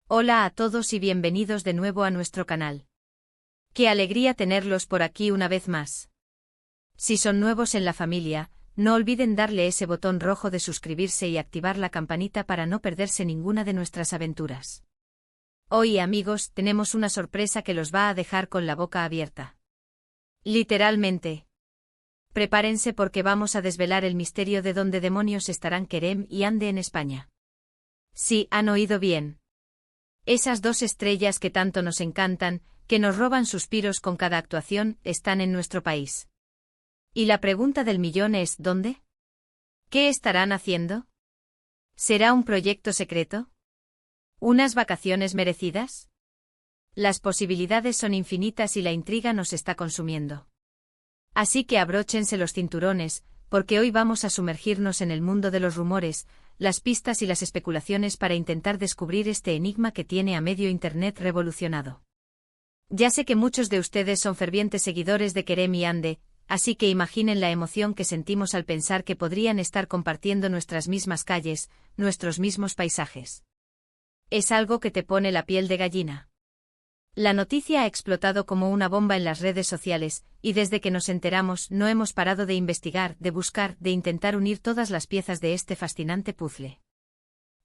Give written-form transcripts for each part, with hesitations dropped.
Hola a todos y bienvenidos de nuevo a nuestro canal. Qué alegría tenerlos por aquí una vez más. Si son nuevos en la familia, no olviden darle ese botón rojo de suscribirse y activar la campanita para no perderse ninguna de nuestras aventuras. Hoy, amigos, tenemos una sorpresa que los va a dejar con la boca abierta. Literalmente. Prepárense porque vamos a desvelar el misterio de dónde demonios estarán Kerem y Ande en España. Sí, han oído bien. Esas dos estrellas que tanto nos encantan, que nos roban suspiros con cada actuación, están en nuestro país. Y la pregunta del millón es, ¿dónde? ¿Qué estarán haciendo? ¿Será un proyecto secreto? ¿Unas vacaciones merecidas? Las posibilidades son infinitas y la intriga nos está consumiendo. Así que abróchense los cinturones, porque hoy vamos a sumergirnos en el mundo de los rumores, las pistas y las especulaciones para intentar descubrir este enigma que tiene a medio Internet revolucionado. Ya sé que muchos de ustedes son fervientes seguidores de Kerem y Ande, así que imaginen la emoción que sentimos al pensar que podrían estar compartiendo nuestras mismas calles, nuestros mismos paisajes. Es algo que te pone la piel de gallina. La noticia ha explotado como una bomba en las redes sociales, y desde que nos enteramos no hemos parado de investigar, de buscar, de intentar unir todas las piezas de este fascinante puzzle.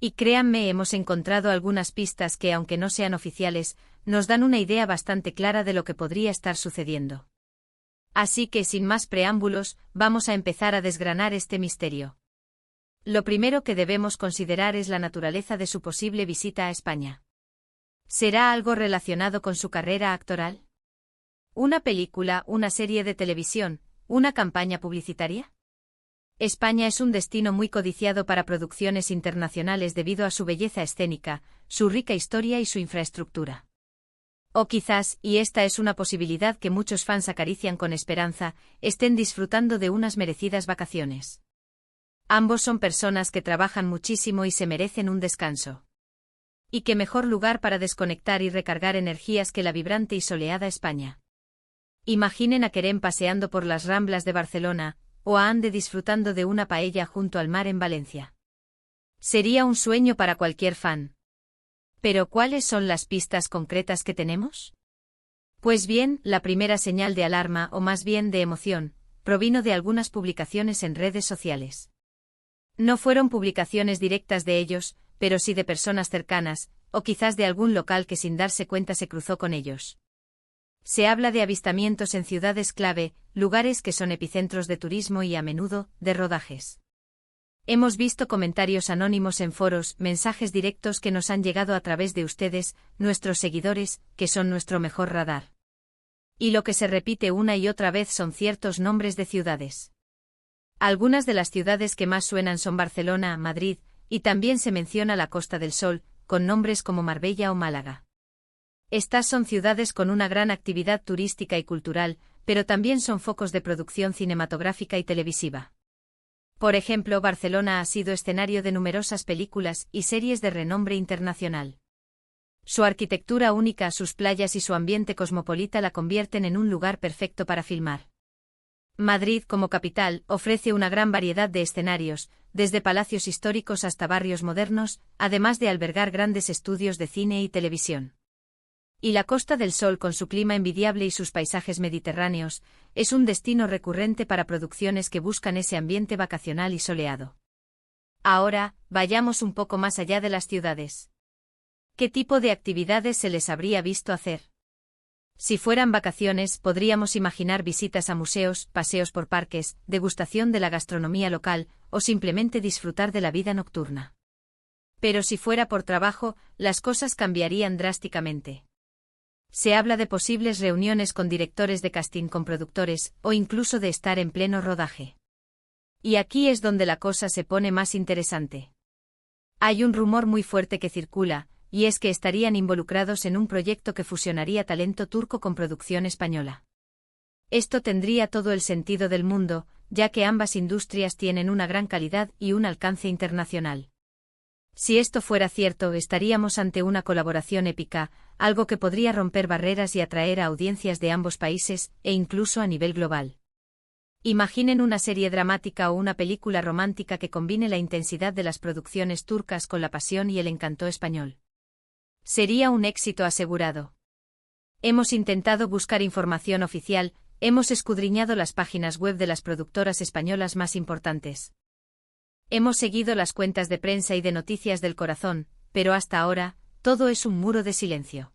Y créanme, hemos encontrado algunas pistas que, aunque no sean oficiales, nos dan una idea bastante clara de lo que podría estar sucediendo. Así que, sin más preámbulos, vamos a empezar a desgranar este misterio. Lo primero que debemos considerar es la naturaleza de su posible visita a España. ¿Será algo relacionado con su carrera actoral? ¿Una película, una serie de televisión, una campaña publicitaria? España es un destino muy codiciado para producciones internacionales debido a su belleza escénica, su rica historia y su infraestructura. O quizás, y esta es una posibilidad que muchos fans acarician con esperanza, estén disfrutando de unas merecidas vacaciones. Ambos son personas que trabajan muchísimo y se merecen un descanso. Y qué mejor lugar para desconectar y recargar energías que la vibrante y soleada España. Imaginen a Kerem paseando por las Ramblas de Barcelona, o a Ande disfrutando de una paella junto al mar en Valencia. Sería un sueño para cualquier fan. ¿Pero cuáles son las pistas concretas que tenemos? Pues bien, la primera señal de alarma, o más bien de emoción, provino de algunas publicaciones en redes sociales. No fueron publicaciones directas de ellos, pero sí de personas cercanas, o quizás de algún local que sin darse cuenta se cruzó con ellos. Se habla de avistamientos en ciudades clave, lugares que son epicentros de turismo y a menudo, de rodajes. Hemos visto comentarios anónimos en foros, mensajes directos que nos han llegado a través de ustedes, nuestros seguidores, que son nuestro mejor radar. Y lo que se repite una y otra vez son ciertos nombres de ciudades. Algunas de las ciudades que más suenan son Barcelona, Madrid, y también se menciona la Costa del Sol, con nombres como Marbella o Málaga. Estas son ciudades con una gran actividad turística y cultural, pero también son focos de producción cinematográfica y televisiva. Por ejemplo, Barcelona ha sido escenario de numerosas películas y series de renombre internacional. Su arquitectura única, sus playas y su ambiente cosmopolita la convierten en un lugar perfecto para filmar. Madrid, como capital, ofrece una gran variedad de escenarios, desde palacios históricos hasta barrios modernos, además de albergar grandes estudios de cine y televisión. Y la Costa del Sol, con su clima envidiable y sus paisajes mediterráneos, es un destino recurrente para producciones que buscan ese ambiente vacacional y soleado. Ahora, vayamos un poco más allá de las ciudades. ¿Qué tipo de actividades se les habría visto hacer? Si fueran vacaciones, podríamos imaginar visitas a museos, paseos por parques, degustación de la gastronomía local, o simplemente disfrutar de la vida nocturna. Pero si fuera por trabajo, las cosas cambiarían drásticamente. Se habla de posibles reuniones con directores de casting, con productores, o incluso de estar en pleno rodaje. Y aquí es donde la cosa se pone más interesante. Hay un rumor muy fuerte que circula, y es que estarían involucrados en un proyecto que fusionaría talento turco con producción española. Esto tendría todo el sentido del mundo, ya que ambas industrias tienen una gran calidad y un alcance internacional. Si esto fuera cierto, estaríamos ante una colaboración épica, algo que podría romper barreras y atraer a audiencias de ambos países, e incluso a nivel global. Imaginen una serie dramática o una película romántica que combine la intensidad de las producciones turcas con la pasión y el encanto español. Sería un éxito asegurado. Hemos intentado buscar información oficial, hemos escudriñado las páginas web de las productoras españolas más importantes. Hemos seguido las cuentas de prensa y de Noticias del Corazón, pero hasta ahora, todo es un muro de silencio.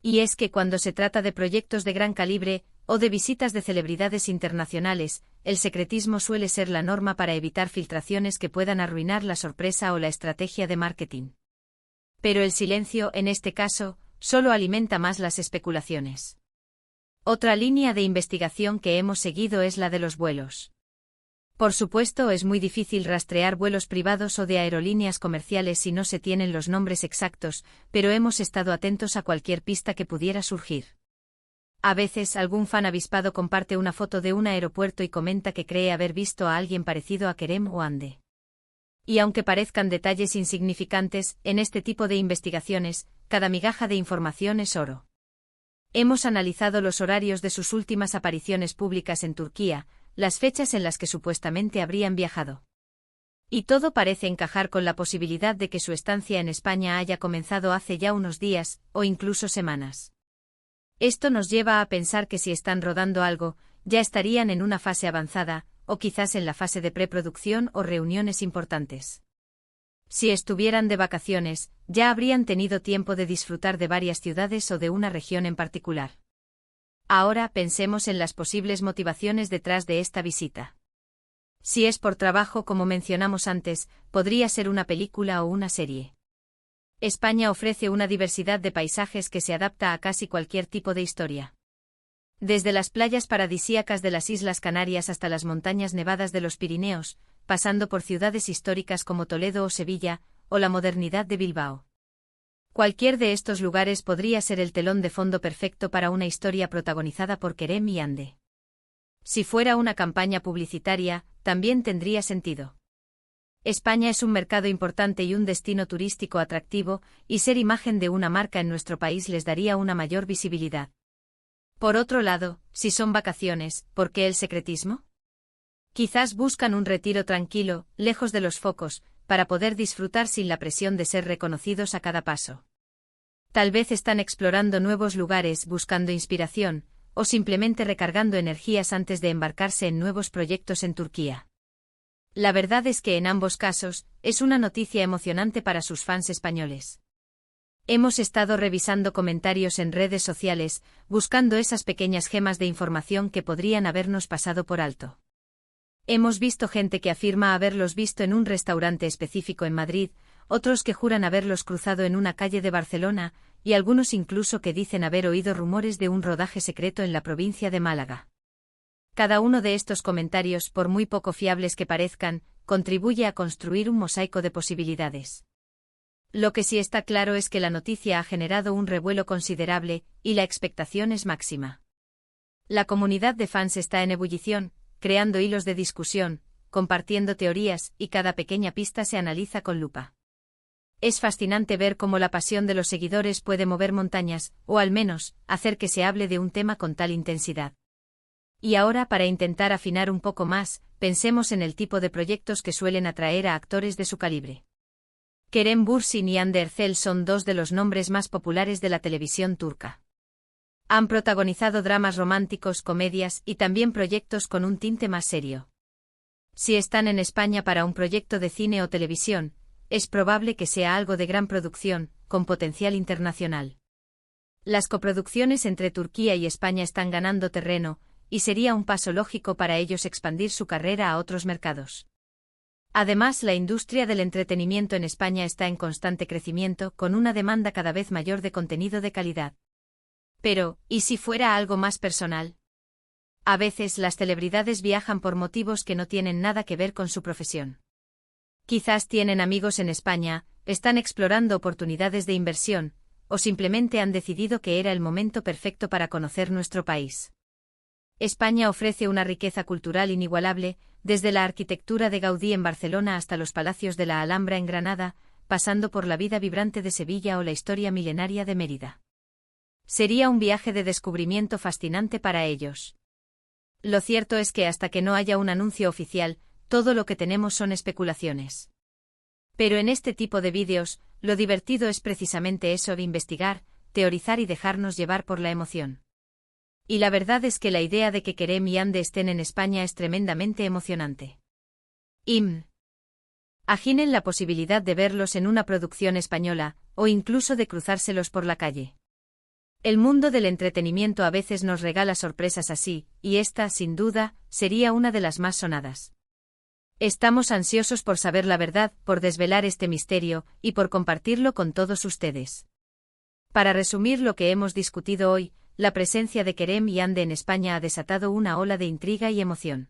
Y es que cuando se trata de proyectos de gran calibre, o de visitas de celebridades internacionales, el secretismo suele ser la norma para evitar filtraciones que puedan arruinar la sorpresa o la estrategia de marketing. Pero el silencio, en este caso, solo alimenta más las especulaciones. Otra línea de investigación que hemos seguido es la de los vuelos. Por supuesto, es muy difícil rastrear vuelos privados o de aerolíneas comerciales si no se tienen los nombres exactos, pero hemos estado atentos a cualquier pista que pudiera surgir. A veces algún fan avispado comparte una foto de un aeropuerto y comenta que cree haber visto a alguien parecido a Kerem o Ande. Y aunque parezcan detalles insignificantes, en este tipo de investigaciones, cada migaja de información es oro. Hemos analizado los horarios de sus últimas apariciones públicas en Turquía, las fechas en las que supuestamente habrían viajado. Y todo parece encajar con la posibilidad de que su estancia en España haya comenzado hace ya unos días, o incluso semanas. Esto nos lleva a pensar que si están rodando algo, ya estarían en una fase avanzada, o quizás en la fase de preproducción o reuniones importantes. Si estuvieran de vacaciones, ya habrían tenido tiempo de disfrutar de varias ciudades o de una región en particular. Ahora pensemos en las posibles motivaciones detrás de esta visita. Si es por trabajo, como mencionamos antes, podría ser una película o una serie. España ofrece una diversidad de paisajes que se adapta a casi cualquier tipo de historia. Desde las playas paradisíacas de las Islas Canarias hasta las montañas nevadas de los Pirineos, pasando por ciudades históricas como Toledo o Sevilla, o la modernidad de Bilbao. Cualquier de estos lugares podría ser el telón de fondo perfecto para una historia protagonizada por Kerem y Ande. Si fuera una campaña publicitaria, también tendría sentido. España es un mercado importante y un destino turístico atractivo, y ser imagen de una marca en nuestro país les daría una mayor visibilidad. Por otro lado, si son vacaciones, ¿por qué el secretismo? Quizás buscan un retiro tranquilo, lejos de los focos, para poder disfrutar sin la presión de ser reconocidos a cada paso. Tal vez están explorando nuevos lugares, buscando inspiración, o simplemente recargando energías antes de embarcarse en nuevos proyectos en Turquía. La verdad es que en ambos casos, es una noticia emocionante para sus fans españoles. Hemos estado revisando comentarios en redes sociales, buscando esas pequeñas gemas de información que podrían habernos pasado por alto. Hemos visto gente que afirma haberlos visto en un restaurante específico en Madrid, otros que juran haberlos cruzado en una calle de Barcelona, y algunos incluso que dicen haber oído rumores de un rodaje secreto en la provincia de Málaga. Cada uno de estos comentarios, por muy poco fiables que parezcan, contribuye a construir un mosaico de posibilidades. Lo que sí está claro es que la noticia ha generado un revuelo considerable, y la expectación es máxima. La comunidad de fans está en ebullición, creando hilos de discusión, compartiendo teorías, y cada pequeña pista se analiza con lupa. Es fascinante ver cómo la pasión de los seguidores puede mover montañas, o al menos, hacer que se hable de un tema con tal intensidad. Y ahora, para intentar afinar un poco más, pensemos en el tipo de proyectos que suelen atraer a actores de su calibre. Kerem Bürsin y Hande Erçel son dos de los nombres más populares de la televisión turca. Han protagonizado dramas románticos, comedias y también proyectos con un tinte más serio. Si están en España para un proyecto de cine o televisión, es probable que sea algo de gran producción, con potencial internacional. Las coproducciones entre Turquía y España están ganando terreno, y sería un paso lógico para ellos expandir su carrera a otros mercados. Además, la industria del entretenimiento en España está en constante crecimiento, con una demanda cada vez mayor de contenido de calidad. Pero, ¿y si fuera algo más personal? A veces las celebridades viajan por motivos que no tienen nada que ver con su profesión. Quizás tienen amigos en España, están explorando oportunidades de inversión, o simplemente han decidido que era el momento perfecto para conocer nuestro país. España ofrece una riqueza cultural inigualable, desde la arquitectura de Gaudí en Barcelona hasta los palacios de la Alhambra en Granada, pasando por la vida vibrante de Sevilla o la historia milenaria de Mérida. Sería un viaje de descubrimiento fascinante para ellos. Lo cierto es que hasta que no haya un anuncio oficial, todo lo que tenemos son especulaciones. Pero en este tipo de vídeos, lo divertido es precisamente eso de investigar, teorizar y dejarnos llevar por la emoción. Y la verdad es que la idea de que Kerem y Ande estén en España es tremendamente emocionante. Aginen la posibilidad de verlos en una producción española, o incluso de cruzárselos por la calle. El mundo del entretenimiento a veces nos regala sorpresas así, y esta, sin duda, sería una de las más sonadas. Estamos ansiosos por saber la verdad, por desvelar este misterio, y por compartirlo con todos ustedes. Para resumir lo que hemos discutido hoy, la presencia de Kerem y Ande en España ha desatado una ola de intriga y emoción.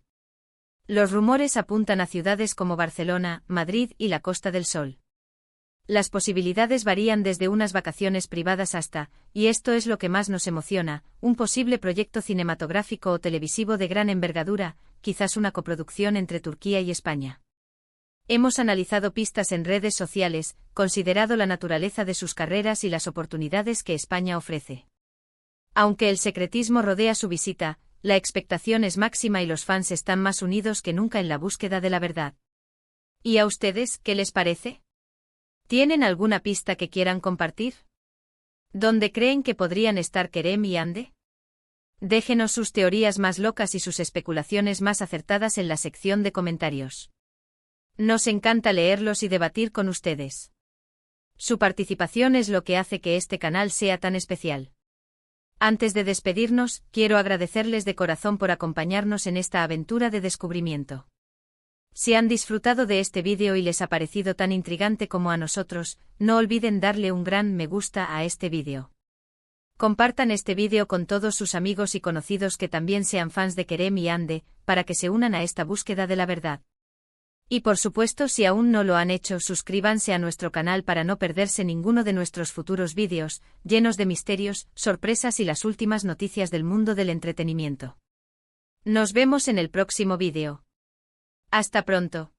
Los rumores apuntan a ciudades como Barcelona, Madrid y la Costa del Sol. Las posibilidades varían desde unas vacaciones privadas hasta, y esto es lo que más nos emociona, un posible proyecto cinematográfico o televisivo de gran envergadura, quizás una coproducción entre Turquía y España. Hemos analizado pistas en redes sociales, considerado la naturaleza de sus carreras y las oportunidades que España ofrece. Aunque el secretismo rodea su visita, la expectación es máxima y los fans están más unidos que nunca en la búsqueda de la verdad. ¿Y a ustedes, qué les parece? ¿Tienen alguna pista que quieran compartir? ¿Dónde creen que podrían estar Kerem y Ande? Déjenos sus teorías más locas y sus especulaciones más acertadas en la sección de comentarios. Nos encanta leerlos y debatir con ustedes. Su participación es lo que hace que este canal sea tan especial. Antes de despedirnos, quiero agradecerles de corazón por acompañarnos en esta aventura de descubrimiento. Si han disfrutado de este vídeo y les ha parecido tan intrigante como a nosotros, no olviden darle un gran me gusta a este vídeo. Compartan este vídeo con todos sus amigos y conocidos que también sean fans de Kerem y Ande, para que se unan a esta búsqueda de la verdad. Y por supuesto, si aún no lo han hecho, suscríbanse a nuestro canal para no perderse ninguno de nuestros futuros vídeos, llenos de misterios, sorpresas y las últimas noticias del mundo del entretenimiento. Nos vemos en el próximo vídeo. Hasta pronto.